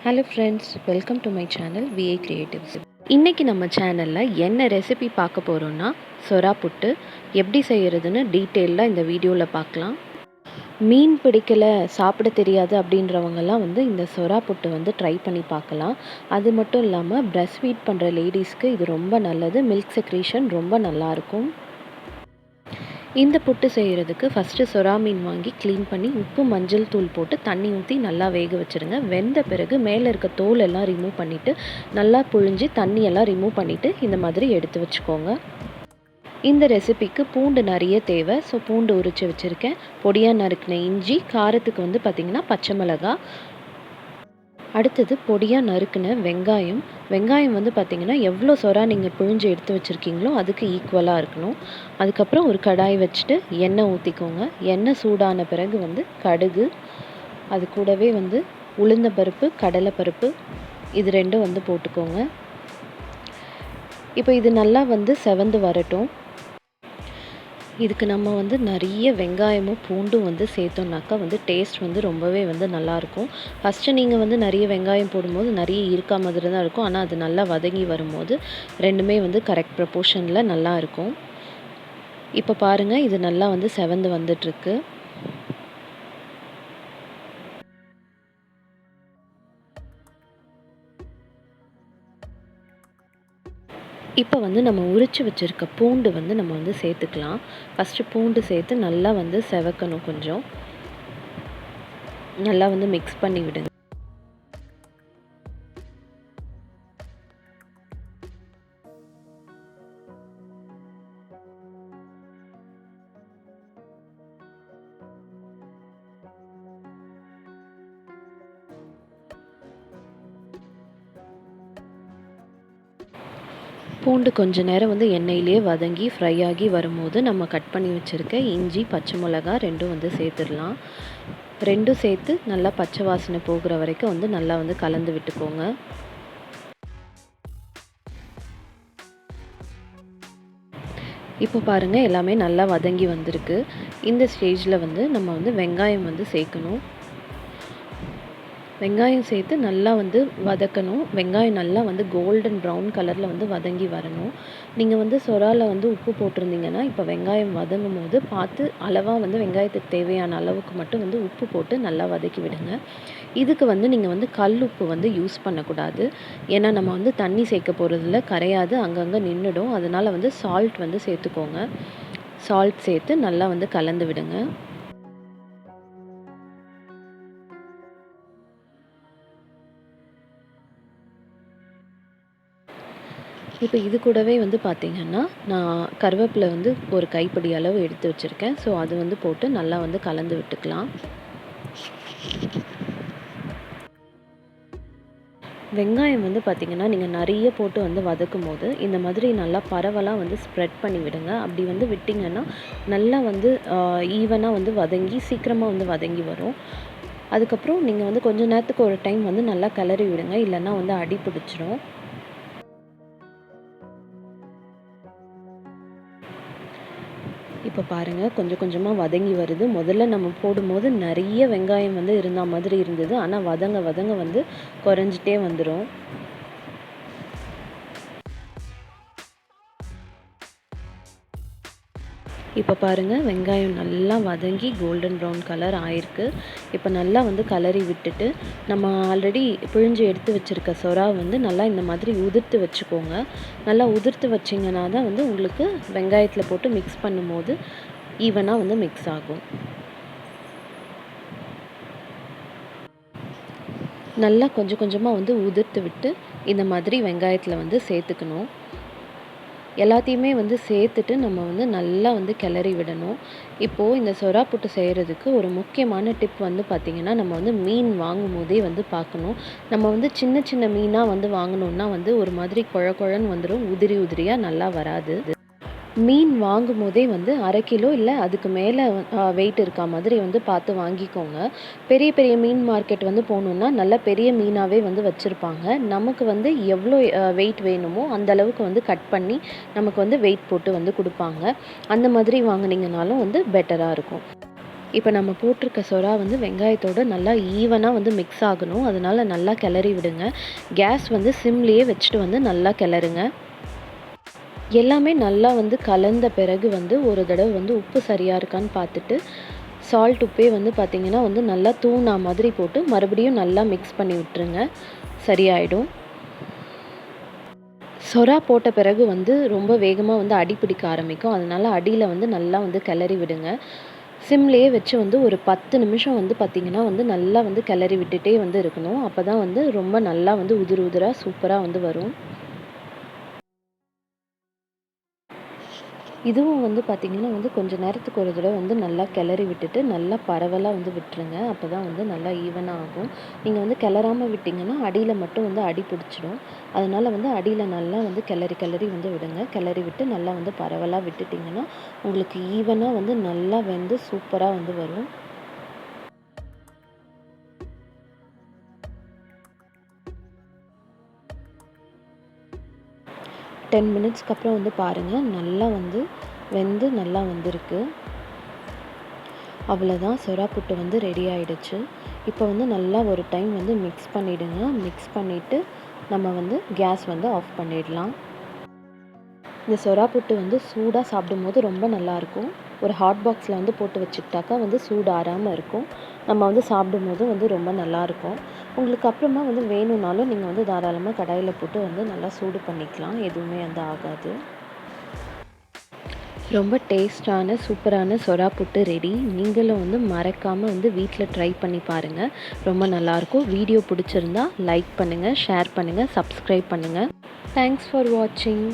Hello friends, welcome to my channel VI creatives. இன்றைக்கி நம்ம சேனலில் என்ன ரெசிபி பார்க்க போகிறோன்னா சொரா புட்டு எப்படி செய்கிறதுன்னு டீட்டெயிலாக இந்த வீடியோவில் பார்க்கலாம். மீன் பிடிக்கலை, சாப்பிட தெரியாது அப்படின்றவங்கெல்லாம் இந்த சொரா புட்டு ட்ரை பண்ணி பார்க்கலாம். அது மட்டும் இல்லாமல் பிரஸ்ட் ஃபீட் பண்ணுற லேடிஸ்க்கு இது ரொம்ப நல்லது. மில்க் செக்ரீஷன் ரொம்ப நல்லாயிருக்கும். இந்த புட்டு செய்கிறதுக்கு ஃபஸ்ட்டு சொரா மீன் வாங்கி க்ளீன் பண்ணி உப்பு மஞ்சள் தூள் போட்டு தண்ணி ஊற்றி நல்லா வேக வச்சுருங்க. வெந்த பிறகு மேலே இருக்க தோல் எல்லாம் ரிமூவ் பண்ணிவிட்டு நல்லா புழிஞ்சு தண்ணியெல்லாம் ரிமூவ் பண்ணிவிட்டு இந்த மாதிரி எடுத்து வச்சுக்கோங்க. இந்த ரெசிபிக்கு பூண்டு நிறைய தேவை. ஸோ பூண்டு உரித்து வச்சுருக்கேன். பொடியாக நறுக்கின இஞ்சி, காரத்துக்கு பார்த்திங்கன்னா பச்சை மிளகாய், அடுத்தது பொடியாக நறுக்கின வெங்காயம். வெங்காயம் பார்த்திங்கன்னா எவ்வளோ சொரா நீங்கள் புழிஞ்சு எடுத்து வச்சுருக்கீங்களோ அதுக்கு ஈக்குவலாக இருக்கணும். அதுக்கப்புறம் ஒரு கடாய் வச்சுட்டு எண்ணெய் ஊற்றிக்கோங்க. எண்ணெய் சூடான பிறகு கடுகு, அது கூடவே உளுந்தம்பருப்பு, கடலைப்பருப்பு, இது ரெண்டும் போட்டுக்கோங்க. இப்போ இது நல்லா செவந்து வரட்டும். இதுக்கு நம்ம நிறைய வெங்காயமும் பூண்டும் சேர்த்தோம்னாக்கா டேஸ்ட் ரொம்பவே நல்லாயிருக்கும். ஃபஸ்ட்டு நீங்கள் நிறைய வெங்காயம் போடும்போது நிறைய இருக்கா மாதிரி தான் இருக்கும். ஆனால் அது நல்லா வதங்கி வரும்போது ரெண்டுமே கரெக்ட் ப்ரப்போர்ஷனில் நல்லா இருக்கும். இப்போ பாருங்கள், இது நல்லா செவந்து வந்துட்டுருக்கு. இப்போ நம்ம உரித்து வச்சுருக்க பூண்டு நம்ம சேர்த்துக்கலாம். ஃபஸ்ட்டு பூண்டு சேர்த்து நல்லா செவக்கணும். கொஞ்சம் நல்லா மிக்ஸ் பண்ணி விடுங்க. பூண்டு கொஞ்சம் நேரம் எண்ணெயிலே வதங்கி ஃப்ரை ஆகி வரும்போது நம்ம கட் பண்ணி வச்சுருக்க இஞ்சி, பச்சை மிளகாய் ரெண்டும் சேர்த்துடலாம். ரெண்டும் சேர்த்து நல்லா பச்சை வாசனை போகிற வரைக்கும் நல்லா கலந்து விட்டுக்கோங்க. இப்போ பாருங்கள், எல்லாமே நல்லா வதங்கி வந்திருக்கு. இந்த ஸ்டேஜில் நம்ம வெங்காயம் சேர்க்கணும். வெங்காயம் சேர்த்து நல்லா வதக்கணும். வெங்காயம் நல்லா கோல்டன் ப்ரௌன் கலரில் வதங்கி வரணும். நீங்கள் சொரால உப்பு போட்டிருந்தீங்கன்னா இப்போ வெங்காயம் வதங்கும் போது பார்த்து அளவாக வெங்காயத்துக்கு தேவையான அளவுக்கு மட்டும் உப்பு போட்டு நல்லா வதக்கி விடுங்க. இதுக்கு நீங்கள் கல் உப்பு யூஸ் பண்ணக்கூடாது. ஏன்னா நம்ம தண்ணி சேர்க்க போகிறதில்ல, கரையாது, அங்கங்கே நின்றுடும். அதனால் சால்ட் சேர்த்துக்கோங்க. சால்ட் சேர்த்து நல்லா கலந்து விடுங்க. இப்போ இது கூடவே பார்த்திங்கன்னா நான் கருவேப்பிலை ஒரு கைப்பிடி அளவு எடுத்து வச்சுருக்கேன். ஸோ அது போட்டு நல்லா கலந்து விட்டுக்கலாம். வெங்காயம் பார்த்திங்கன்னா நீங்கள் நிறைய போட்டு வதக்கும் போது இந்த மாதிரி நல்லா பரவலாக ஸ்ப்ரெட் பண்ணி விடுங்க. அப்படி விட்டிங்கன்னா நல்லா ஈவனாக வதங்கி சீக்கிரமாக வதங்கி வரும். அதுக்கப்புறம் நீங்கள் கொஞ்சம் நேரத்துக்கு ஒரு டைம் நல்லா கிளறி விடுங்க. இல்லைன்னா அடி பிடிச்சிரும். இப்போ பாருங்கள், கொஞ்சம் கொஞ்சமாக வதங்கி வருது. முதல்ல நம்ம போடும்போது நிறைய வெங்காயம் இருந்த மாதிரி இருந்தது. ஆனால் வதங்க வதங்க குறைஞ்சிட்டே வந்துடும். இப்போ பாருங்கள், வெங்காயம் நல்லா வதங்கி கோல்டன் ப்ரௌன் கலர் ஆயிருக்கு. இப்போ நல்லா கலரி விட்டுட்டு நம்ம ஆல்ரெடி பிழிஞ்சு எடுத்து வச்சுருக்க சொரா நல்லா இந்த மாதிரி உதிர்த்து வச்சுக்கோங்க. நல்லா உதிர்த்து வச்சிங்கன்னா தான் உங்களுக்கு வெங்காயத்தில் போட்டு மிக்ஸ் பண்ணும்போது ஈவனாக மிக்ஸ் ஆகும். நல்லா கொஞ்சம் கொஞ்சமாக உதிர்த்து விட்டு இந்த மாதிரி வெங்காயத்தில் சேர்த்துக்கணும். எல்லாத்தையுமே சேர்த்துட்டு நம்ம நல்லா கிளறி விடணும். இப்போது இந்த சொரா புட்டு செய்கிறதுக்கு ஒரு முக்கியமான டிப் பார்த்திங்கன்னா, நம்ம மீன் வாங்கும் போதே பார்க்கணும். நம்ம சின்ன சின்ன மீனாக வாங்கினோன்னா ஒரு மாதிரி குழ குழன்னு வந்துடும். உதிரி உதிரியாக நல்லா வராது. மீன் வாங்கும் போதே 1/2 கிலோ இல்லை அதுக்கு மேலே வெயிட் இருக்கா மாதிரி பார்த்து வாங்கிக்கோங்க. பெரிய பெரிய மீன் மார்க்கெட் போகணுன்னா நல்லா பெரிய மீனாகவே வச்சுருப்பாங்க. நமக்கு எவ்வளோ வெயிட் வேணுமோ அந்த அளவுக்கு கட் பண்ணி நமக்கு வெயிட் போட்டு கொடுப்பாங்க. அந்த மாதிரி வாங்கினீங்கனாலும் பெட்டராக இருக்கும். இப்போ நம்ம போட்டிருக்க சொரா வந்து வெங்காயத்தோடு நல்லா ஈவனாக வந்து மிக்ஸ் ஆகணும். அதனால் நல்லா கிளறி விடுங்க. கேஸ் வந்து சிம்லேயே வச்சுட்டு வந்து நல்லா கிளறுங்க. எல்லாமே நல்லா வந்து கலந்த பிறகு வந்து ஒரு தடவை வந்து உப்பு சரியாக இருக்கான்னு பார்த்துட்டு சால்ட் உப்பே வந்து பார்த்திங்கன்னா வந்து நல்லா தூணா மாதிரி போட்டு மறுபடியும் நல்லா மிக்ஸ் பண்ணி விட்டுருங்க. சரியாயிடும். சொரா போட்ட பிறகு வந்து ரொம்ப வேகமாக வந்து அடி பிடிக்க ஆரம்பிக்கும். அதனால் அடியில் வந்து நல்லா வந்து கிளறி விடுங்க. சிம்லேயே வச்சு வந்து ஒரு 10 நிமிஷம் வந்து பார்த்திங்கன்னா வந்து நல்லா வந்து கிளறி விட்டுட்டே வந்து இருக்கணும். அப்போ தான் வந்து ரொம்ப நல்லா வந்து உதிர் உதிராக சூப்பராக வந்து வரும். இதுவும் வந்து பார்த்திங்கன்னா வந்து கொஞ்சம் நேரத்துக்கு ஒரு தடவை வந்து நல்லா கிளறி விட்டுட்டு நல்லா பரவலாக வந்து விட்டுருங்க. அப்போ தான் வந்து நல்லா ஈவனாக ஆகும். நீங்கள் வந்து கிளறாமல் விட்டிங்கன்னா அடியில் மட்டும் வந்து அடி பிடிச்சிடும். அதனால் வந்து அடியில் நல்லா வந்து கிளறி கிளறி வந்து விடுங்க. கிளறி விட்டு நல்லா வந்து பரவலாக விட்டுட்டிங்கன்னா உங்களுக்கு ஈவனாக வந்து நல்லா வெந்து சூப்பராக வந்து வரும். டென் மினிட்ஸ்க்கு அப்புறம் வந்து பாருங்கள், நல்லா வந்து வெந்து நல்லா வந்திருக்கு. அவ்வளோதான், சொரா புட்டு வந்து ரெடி ஆகிடுச்சு. இப்போ வந்து நல்லா ஒரு டைம் வந்து மிக்ஸ் பண்ணிவிடுங்க. மிக்ஸ் பண்ணிவிட்டு நம்ம வந்து கேஸ் வந்து ஆஃப் பண்ணிடலாம். இந்த சொரா புட்டு வந்து சூடாக சாப்பிடும்போது ரொம்ப நல்லாயிருக்கும். ஒரு ஹாட் பாக்ஸில் வந்து போட்டு வச்சுக்கிட்டாக்கா வந்து சூடு ஆறாமல் இருக்கும். நம்ம வந்து சாப்பிடும்போது வந்து ரொம்ப நல்லாயிருக்கும். உங்களுக்கு அப்புறமா வந்து வேணும்னாலும் நீங்கள் வந்து தாராளமாக கடாயில் போட்டு வந்து நல்லா சூடு பண்ணிக்கலாம். எதுவுமே வந்து ஆகாது. ரொம்ப டேஸ்டான சூப்பரான சொரா புட்டு ரெடி. நீங்களும் வந்து மறக்காமல் வந்து வீட்டில் ட்ரை பண்ணி பாருங்கள். ரொம்ப நல்லாயிருக்கும். வீடியோ பிடிச்சிருந்தா லைக் பண்ணுங்கள், ஷேர் பண்ணுங்கள், சப்ஸ்கிரைப் பண்ணுங்கள். தேங்க்ஸ் ஃபார் வாட்சிங்.